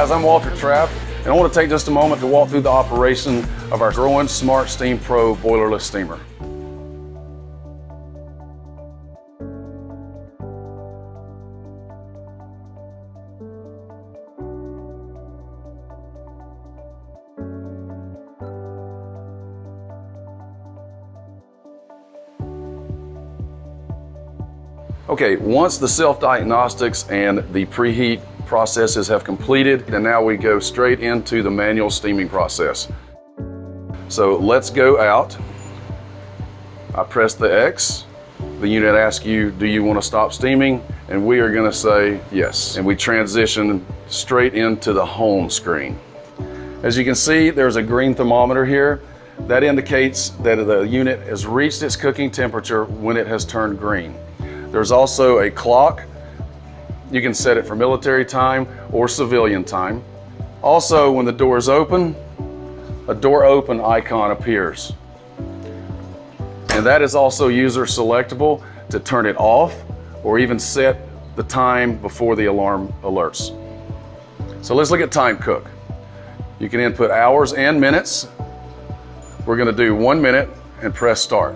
guys, I'm Walter Trapp, and I want to take just a moment to walk through the operation of our Groen SmartSteam Pro Boilerless steamer. Okay, once the self-diagnostics and the preheat processes have completed, and now we go straight into the manual steaming process. So let's go out. I press the X. The unit asks you, do you want to stop steaming? And we are going to say yes. And we transition straight into the home screen. As you can see, there's a green thermometer here. That indicates that the unit has reached its cooking temperature when it has turned green. There's also a clock. You can set it for military time or civilian time. Also, when the door is open, a door open icon appears. And that is also user selectable to turn it off or even set the time before the alarm alerts. So let's look at time cook. You can input hours and minutes. We're going to do 1 minute and press start.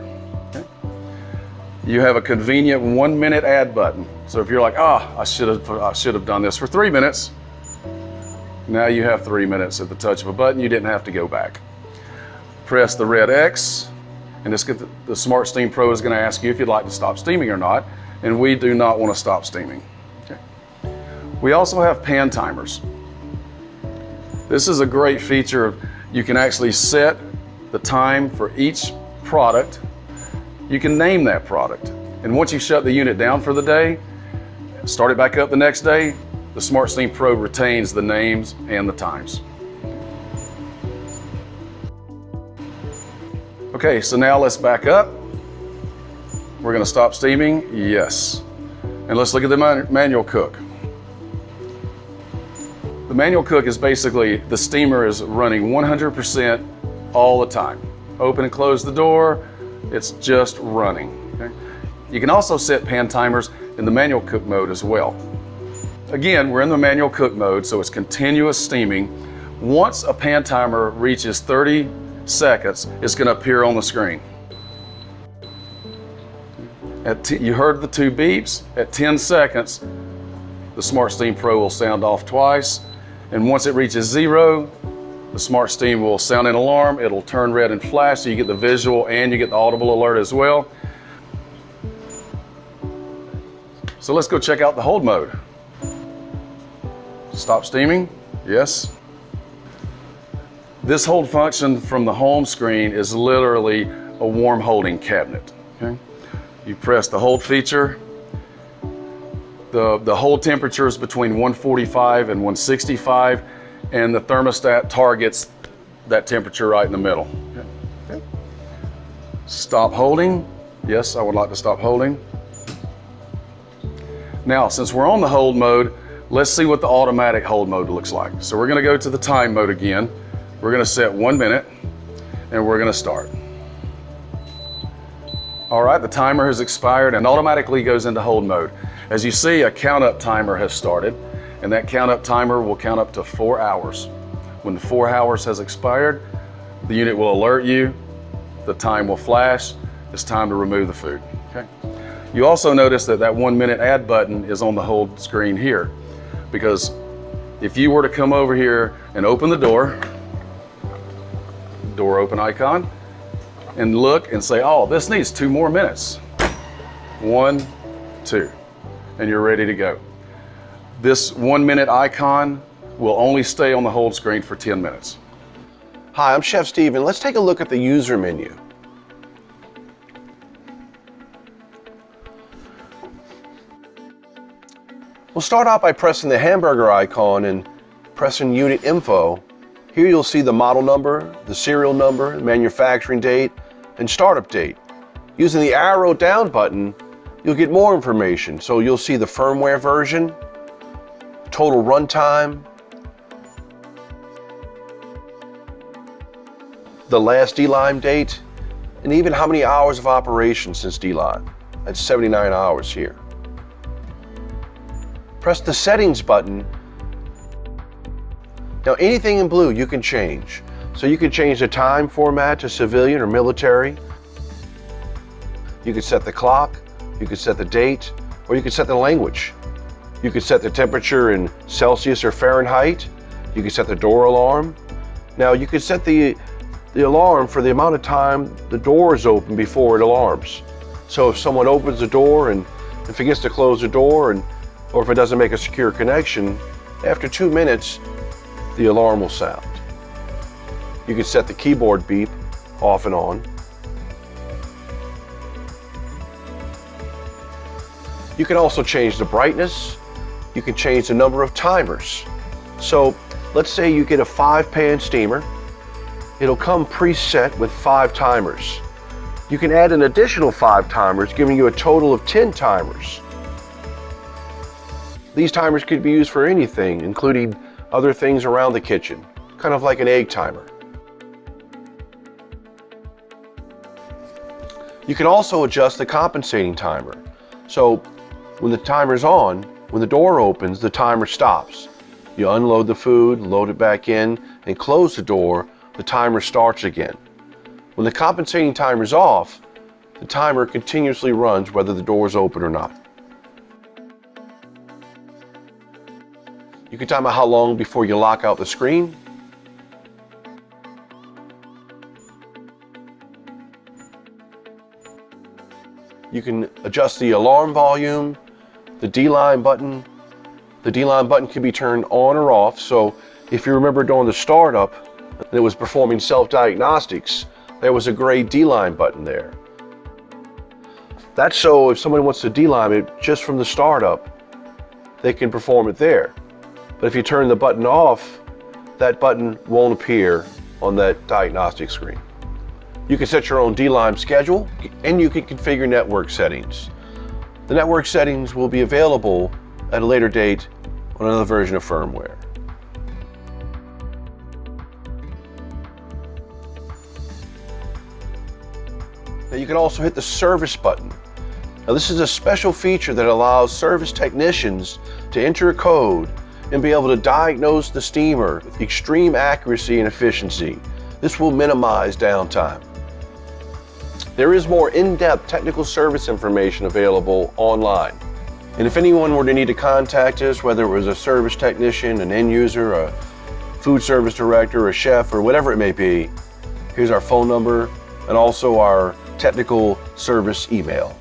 You have a convenient 1 minute add button. So if you're like, I should have done this for 3 minutes. Now you have 3 minutes at the touch of a button. You didn't have to go back. Press the red X, and the SmartSteam Pro is going to ask you if you'd like to stop steaming or not. And we do not want to stop steaming. Okay. We also have pan timers. This is a great feature. You can actually set the time for each product. You can name that product. And once you shut the unit down for the day, start it back up the next day, the SmartSteam Pro retains the names and the times. Okay, so now let's back up. We're going to stop steaming, yes. And let's look at the manual cook. The manual cook is basically the steamer is running 100% all the time. Open and close the door. It's just running. Okay? You can also set pan timers in the manual cook mode as well. Again, we're in the manual cook mode, so it's continuous steaming. Once a pan timer reaches 30 seconds, it's going to appear on the screen. You heard the 2 beeps. At 10 seconds, the SmartSteam Pro will sound off twice. And once it reaches 0, the SmartSteam will sound an alarm. It'll turn red and flash, so you get the visual and you get the audible alert as well. So let's go check out the hold mode. Stop steaming, yes. This hold function from the home screen is literally a warm holding cabinet. Okay? You press the hold feature. The hold temperature is between 145 and 165. And the thermostat targets that temperature right in the middle. Okay. Stop holding. Yes, I would like to stop holding. Now, since we're on the hold mode, let's see what the automatic hold mode looks like. So we're going to go to the time mode again. We're going to set 1 minute, and we're going to start. All right, the timer has expired and automatically goes into hold mode. As you see, a count-up timer has started. And that count-up timer will count up to 4 hours. When the 4 hours has expired, the unit will alert you, the time will flash, it's time to remove the food. Okay. You also notice that 1 minute add button is on the hold screen here, because if you were to come over here and open the door open icon, and look and say, oh, this needs 2 more minutes. 1, 2, and you're ready to go. This 1 minute icon will only stay on the hold screen for 10 minutes. Hi, I'm Chef Steve, and let's take a look at the user menu. We'll start out by pressing the hamburger icon and pressing unit info. Here you'll see the model number, the serial number, manufacturing date, and startup date. Using the arrow down button, you'll get more information. So you'll see the firmware version, total runtime, the last D-Lime date, and even how many hours of operation since D-Lime. That's 79 hours here. Press the settings button Now anything in blue you can change. So you can change the time format to civilian or military. You could set the clock, you could set the date, or you could set the language. You could set the temperature in Celsius or Fahrenheit. You could set the door alarm. Now you could set the alarm for the amount of time the door is open before it alarms. So if someone opens the door and forgets to close the door, or if it doesn't make a secure connection, after 2 minutes, the alarm will sound. You can set the keyboard beep off and on. You can also change the brightness. You can change the number of timers. So let's say you get a 5-pan steamer. It'll come preset with 5 timers. You can add an additional 5 timers, giving you a total of 10 timers. These timers could be used for anything, including other things around the kitchen, kind of like an egg timer. You can also adjust the compensating timer. So when the timer's on, when the door opens, the timer stops. You unload the food, load it back in, and close the door, the timer starts again. When the compensating timer's off, the timer continuously runs whether the door is open or not. You can time out how long before you lock out the screen. You can adjust the alarm volume, the D-line button. The D-line button can be turned on or off, so if you remember during the startup and it was performing self-diagnostics, there was a gray D-line button there. That's so if someone wants to D-line it just from the startup, they can perform it there. But if you turn the button off, that button won't appear on that diagnostic screen. You can set your own D-line schedule, and you can configure network settings. The network settings will be available at a later date on another version of firmware. Now you can also hit the service button. Now this is a special feature that allows service technicians to enter a code and be able to diagnose the steamer with extreme accuracy and efficiency. This will minimize downtime. There is more in-depth technical service information available online. And if anyone were to need to contact us, whether it was a service technician, an end user, a food service director, a chef, or whatever it may be, here's our phone number and also our technical service email.